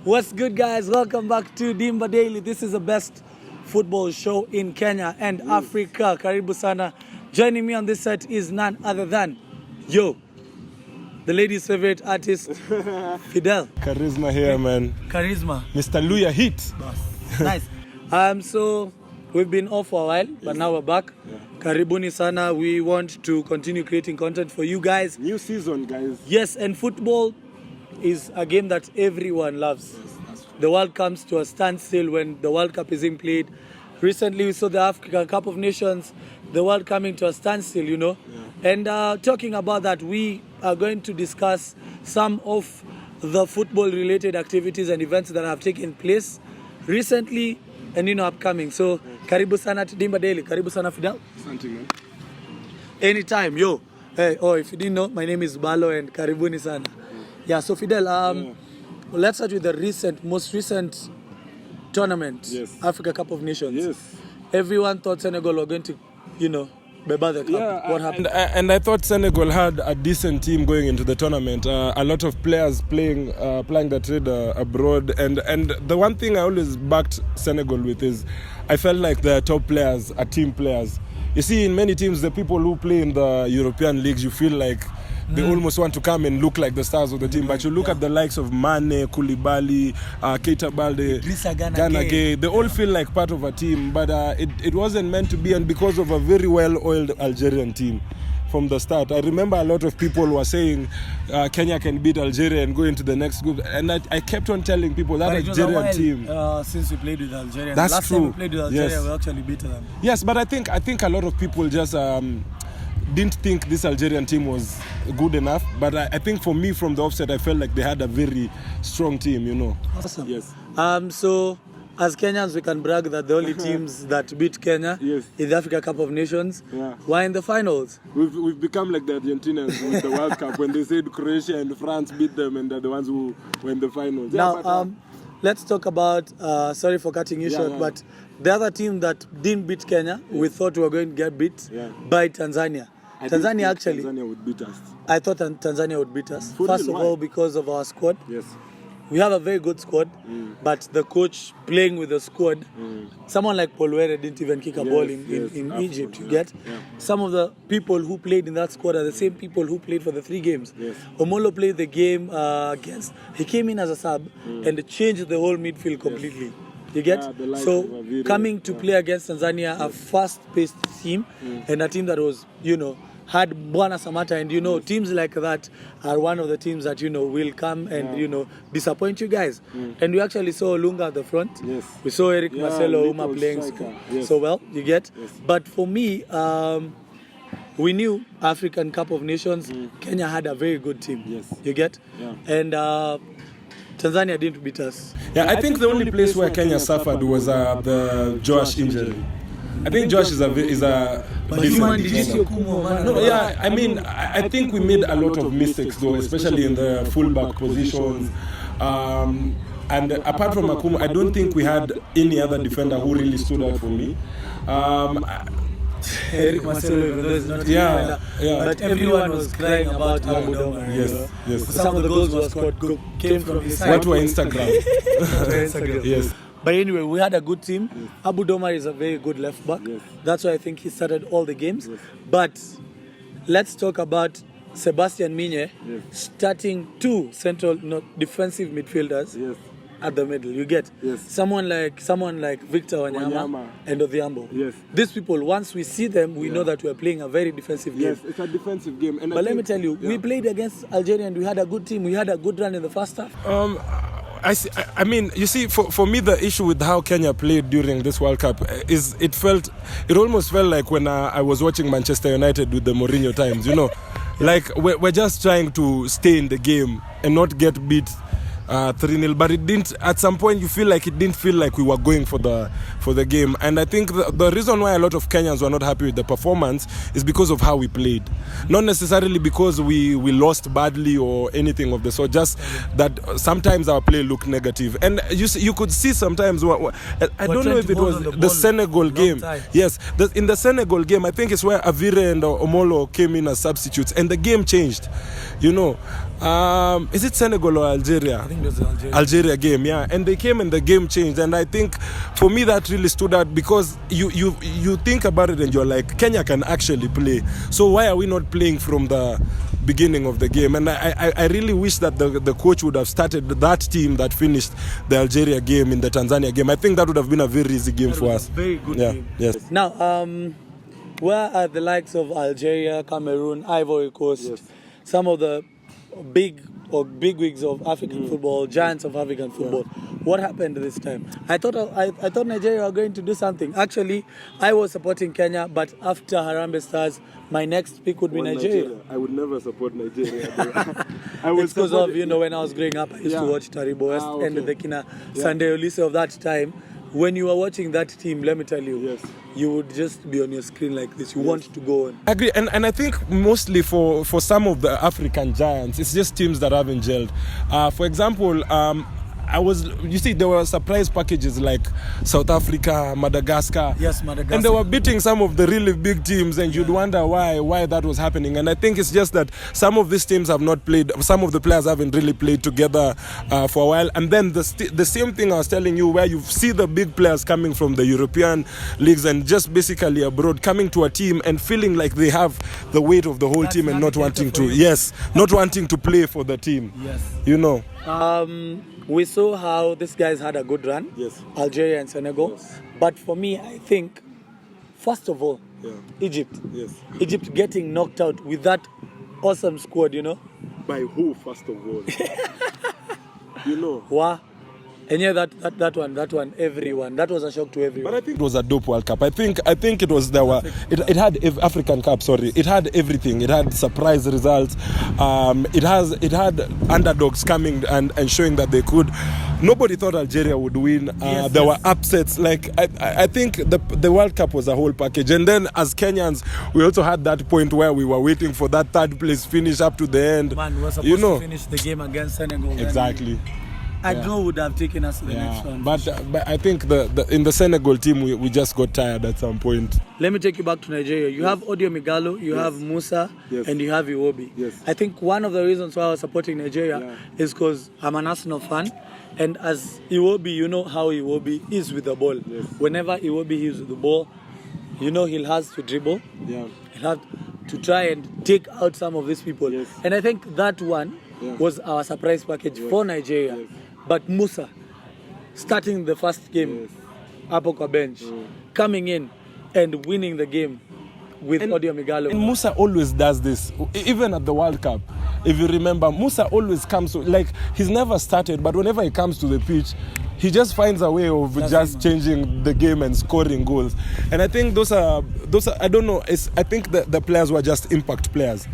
What's good, guys? Welcome back to Dimba Daily. This is the best football show in Kenya and Africa. Karibu sana. Joining me on this set is none other than the ladies' favorite artist, Fidel. Charisma here, man. Charisma. Mr. Luhya hit. Nice. So we've been off for a while, but now we're back. Yeah. Karibuni sana. We want to continue creating content for you guys. New season, guys. Yes, and football is a game that everyone loves. Yes, the world comes to a standstill when the World Cup is being played. Recently, we saw the African Cup of Nations, the world coming to a standstill, Yeah. And talking about that, we are going to discuss some of the football-related activities and events that have taken place recently and, upcoming. So, Karibu sana to Dimba Daily. Karibu sana, Fidel. Something, man. Anytime, Hey, if you didn't know, my name is Balo and Karibuni sana. Yeah, so Fidel, let's start with the most recent tournament, Yes. Africa Cup of Nations. Yes. Everyone thought Senegal were going to, beba the cup. Yeah, What happened? And I thought Senegal had a decent team going into the tournament. A lot of players playing the trade abroad. And the one thing I always backed Senegal with is I felt like the top players are team players. You see, in many teams, the people who play in the European leagues, you feel like they almost want to come and look like the stars of the team. But you look at the likes of Mane, Koulibaly, Keita Balde, Gana Gueye, they all feel like part of a team. But it wasn't meant to be, and because of a very well-oiled Algerian team from the start. I remember a lot of people were saying Kenya can beat Algeria and go into the next group. And I kept on telling people that Algerian team. Since we played with Algeria. That's last true. time we played with Algeria, Yes. we actually beat them. Yes, but I think a lot of people just didn't think this Algerian team was good enough. But I think for me, from the offset, I felt like they had a very strong team, Awesome. Yes. So, as Kenyans, we can brag that the only teams that beat Kenya Yes. in the Africa Cup of Nations Yeah. were in the finals. We've become like the Argentinians with the World Cup when they said Croatia and France beat them and they're the ones who were in the finals. Now, let's talk about, sorry for cutting you short, yeah. but the other team that didn't beat Kenya, we thought we were going to get beat by Tanzania. Tanzania would beat us. I thought Tanzania would beat us. For First real, of why? all, because of our squad. Yes. We have a very good squad, but the coach playing with the squad, someone like Paul Were didn't even kick a ball in Afcon, Egypt, you yeah. get? Yeah. Some of the people who played in that squad are the same people who played for the 3 games. Yes. Omolo played the game he came in as a sub and changed the whole midfield completely. You get? Yeah, the likes So of Avila, coming to play against Tanzania, a fast-paced team and a team that was, had Bwana Samata, and teams like that are one of the teams that will come and disappoint you guys. And we actually saw Lunga at the front. Yes. We saw Eric Yeah, Marcelo Uma little playing striker. Yes. so well. You get. Yes. But for me, we knew African Cup of Nations. Kenya had a very good team. Yes. You get. Yeah. And Tanzania didn't beat us. Yeah, I think the only place where Kenya suffered was the Josh injury. I think Josh is a decent defender. No, yeah, I mean, I think we made a lot of mistakes though, especially in the fullback positions. And apart from Akumu, I don't think we had any other defender who really stood out for me. Eric Marcelo, even though he's not Yeah, yeah. but everyone was crying about Abu Domar. Yes. Some of the goals were scored came from his side. What were Instagram? Instagram. Yes. But anyway, we had a good team. Abu Domar is a very good left back. Yes. That's why I think he started all the games. Yes. But let's talk about Sebastian Minye starting 2 defensive midfielders Yes. at the middle. You get Yes. someone like Victor Wanyama and Odhiambo. Yes. These people, once we see them, we know that we are playing a very defensive game. Yes, it's a defensive game. And But let me tell you, we played against Algeria and we had a good team. We had a good run in the first half. I mean, you see, for me, the issue with how Kenya played during this World Cup is it almost felt like when I was watching Manchester United with the Mourinho times, like we're just trying to stay in the game and not get beat 3-0, but it didn't. At some point, you feel like it didn't feel like we were going for the game. And I think the reason why a lot of Kenyans were not happy with the performance is because of how we played, not necessarily because we lost badly or anything of the sort. Just that sometimes our play looked negative, and you could see sometimes. I don't know if it was the Senegal game. Yes, in the Senegal game, I think it's where Avire and Omolo came in as substitutes, and the game changed. Is it Senegal or Algeria? I think it was the Algeria game, yeah. And they came and the game changed. And I think for me that really stood out because you think about it and you're like, Kenya can actually play. So why are we not playing from the beginning of the game? And I really wish that the coach would have started that team that finished the Algeria game in the Tanzania game. I think that would have been a very easy game for us. Very good game. Yes. Now, where are the likes of Algeria, Cameroon, Ivory Coast, some of the big wigs of African football, giants of African football? What happened this time? I thought Nigeria were going to do something. Actually, I was supporting Kenya, but after Harambee Stars, my next pick would be Nigeria. I would never support Nigeria. It's because of, when I was growing up, I used to watch Taribo West and the Kina Sunday Olise of that time. When you were watching that team, let me tell you, you would just be on your screen like this. You want to go on. I agree, and I think mostly for some of the African giants, it's just teams that haven't gelled. For example, there were surprise packages like South Africa, Madagascar. Yes, Madagascar. And they were beating some of the really big teams, and you'd wonder why that was happening. And I think it's just that some of these teams have not played, some of the players haven't really played together for a while. And then the same thing I was telling you, where you see the big players coming from the European leagues and just basically abroad, coming to a team and feeling like they have the weight of the whole team and not wanting to play for the team. Yes. We saw how these guys had a good run, Algeria and Senegal. Yes. But for me, I think, first of all, Egypt. Yes. Egypt getting knocked out with that awesome squad, By who, first of all? Wow. And that one, everyone. That was a shock to everyone. But I think it was a dope World Cup. I think it was it had African Cup. Sorry, it had everything. It had surprise results. It had underdogs coming and showing that they could. Nobody thought Algeria would win. There were upsets. Like I think the World Cup was a whole package. And then as Kenyans, we also had that point where we were waiting for that third place finish up to the end. Man, we were supposed to finish the game against Senegal. Exactly. I know would have taken us to the next one. But I think in the Senegal team, we just got tired at some point. Let me take you back to Nigeria. You have Odio Migalo, you have Musa, and you have Iwobi. Yes. I think one of the reasons why I was supporting Nigeria is because I'm an Arsenal fan. And as Iwobi, you know how Iwobi is with the ball. Yes. Whenever Iwobi is with the ball, he'll has to dribble. Yeah. He'll have to try and take out some of these people. Yes. And I think that one was our surprise package for Nigeria. Yes. But Musa, starting the first game, up on bench, coming in and winning the game with Odio Migalo. And Musa always does this, even at the World Cup. If you remember, Musa always comes, he's never started, but whenever he comes to the pitch, he just finds a way of changing the game and scoring goals. And I think those are I don't know, I think the players were just impact players.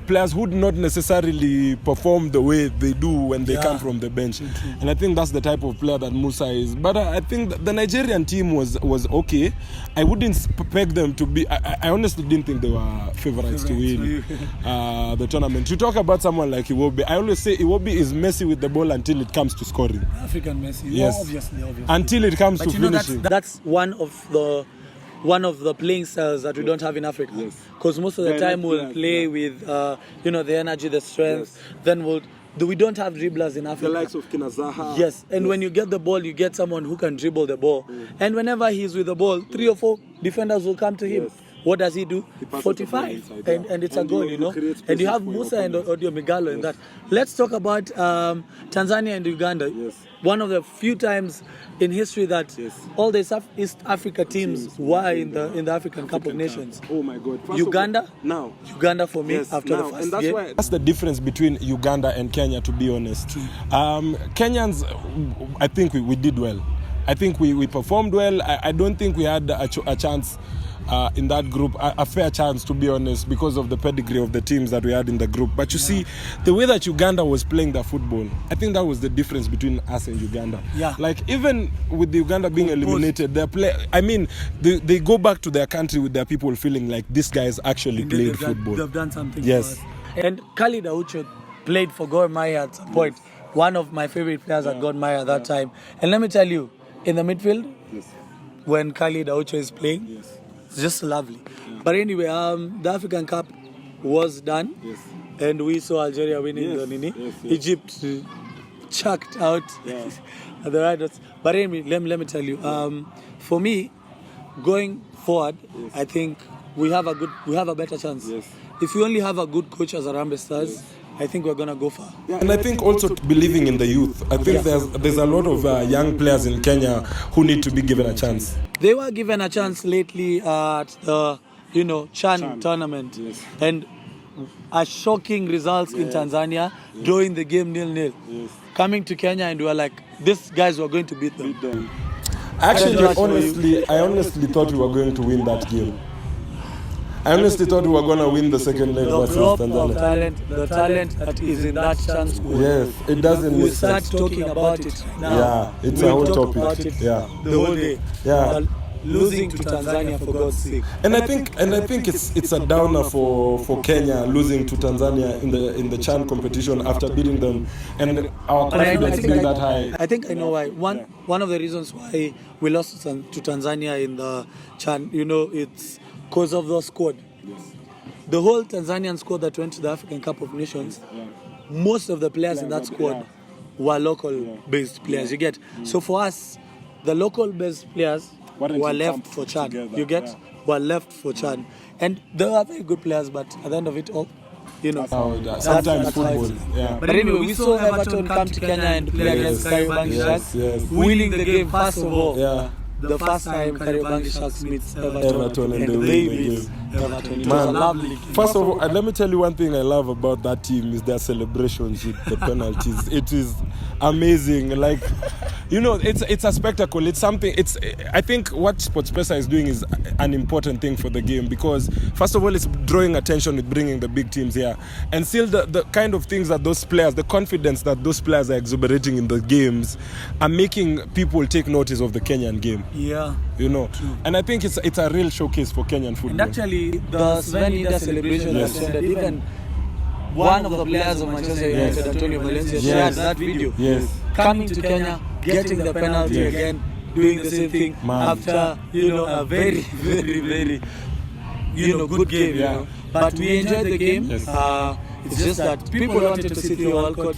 Players who would not necessarily perform the way they do when they come from the bench. And I think that's the type of player that Musa is. But I think the Nigerian team was okay. I wouldn't peg them to be, I honestly didn't think they were favorites to win the tournament. You talk about someone like Iwobi. I always say Iwobi is messy with the ball until it comes to scoring. African Messi. Yes. Obviously. Until it comes to finishing. That's one of the playing styles that we don't have in Africa. Because most of the time we'll play with the energy, the strength. Then we don't have dribblers in Africa. The likes of Kinazaha. Yes, and when you get the ball, you get someone who can dribble the ball. And whenever he's with the ball, 3 or 4 defenders will come to him. What does he do? 45. And it's a goal, And you have Musa and Odio Migalo in that. Let's talk about Tanzania and Uganda. Yes. One of the few times in history that all the East Africa teams were in the African Cup of Nations. Oh my God. Uganda for me after the first and that's game. That's the difference between Uganda and Kenya, to be honest. Kenyans, I think we did well. I think we performed well. I don't think we had a chance in that group, a fair chance, to be honest, because of the pedigree of the teams that we had in the group. But you see, the way that Uganda was playing their football, I think that was the difference between us and Uganda. Yeah. Even with the Uganda being eliminated, they go back to their country with their people feeling like these guys actually played football. They've done something Yes. for us. And Khalid Aucho played for Gor Mahia at some point. One of my favorite players at Gor Mahia at that time. And let me tell you, in the midfield, when Khalid Aucho is playing, it's just lovely. But anyway, the African Cup was done. and we saw Algeria winning the Nini. Egypt chucked out the Riders. But anyway, let me tell you, for me, going forward, I think we have a better chance. If we only have a good coach as Harambee Stars, I think we're gonna go far. And I think also believing in the youth. I think there's a lot of young players in Kenya who need to be given a chance. They were given a chance lately at the Chan tournament, and a shocking results in Tanzania, drawing the game 0-0. Coming to Kenya and we were like, these guys were going to beat them. Actually, I honestly thought we were going to win that game. I honestly thought we were going to win the second leg versus Tanzania. The talent that is in that chance squad. Yes, it doesn't. We start talking about it now. Yeah, it's a whole topic. About it the whole day. Yeah. Losing to Tanzania, for God's sake. And I think it's a downer for Kenya losing to Tanzania in the CHAN competition after beating them, and our confidence being that high. I think I know why. One of the reasons why we lost to Tanzania in the CHAN, it's because of the squad. The whole Tanzanian squad that went to the African Cup of Nations, most of the players in that squad were local-based players. You get. So for us, the local-based players were left for CHAN. You get? Were left for CHAN. And they were very good players, but at the end of it all, sometimes football. But anyway, we saw Everton come to Kenya and play against Kariobangi Sharks, winning the game first of all. The first time Kariobangi Sharks meets Everton and they beat Everton. It was a lovely game. First of all, let me tell you one thing I love about that team is their celebrations with the penalties. It is amazing. Like, it's a spectacle. It's something. I think what Sportspesa is doing is an important thing for the game because first of all, it's drawing attention with bringing the big teams here, and still the kind of things that those players, the confidence that those players are exuberating in the games, are making people take notice of the Kenyan game. Yeah. True. And I think it's a real showcase for Kenyan football. And actually, the Sven Ida celebration has shown that even one of the players of Manchester United, Antonio Valencia, shared that video. Coming to Kenya, getting the penalty again, doing the same thing after a very, very, very good game. But we enjoyed the game. It's just that people wanted to see Theo Walcott.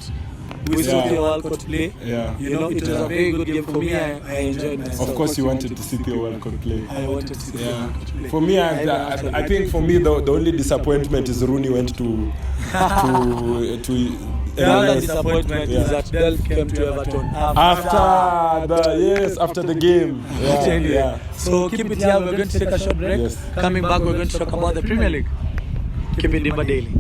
We saw Theo Walcott play. It was a very good game for me. I enjoyed myself. Of course, you wanted to see Theo Walcott play. I wanted to see Theo Walcott play. For me, I think for me the only disappointment is Rooney went to the other disappointment is that Del came to Everton after the game. So keep it here. We're going to take a short break. Coming back, we're going to talk about the Premier League. Keep it Dimba Daily.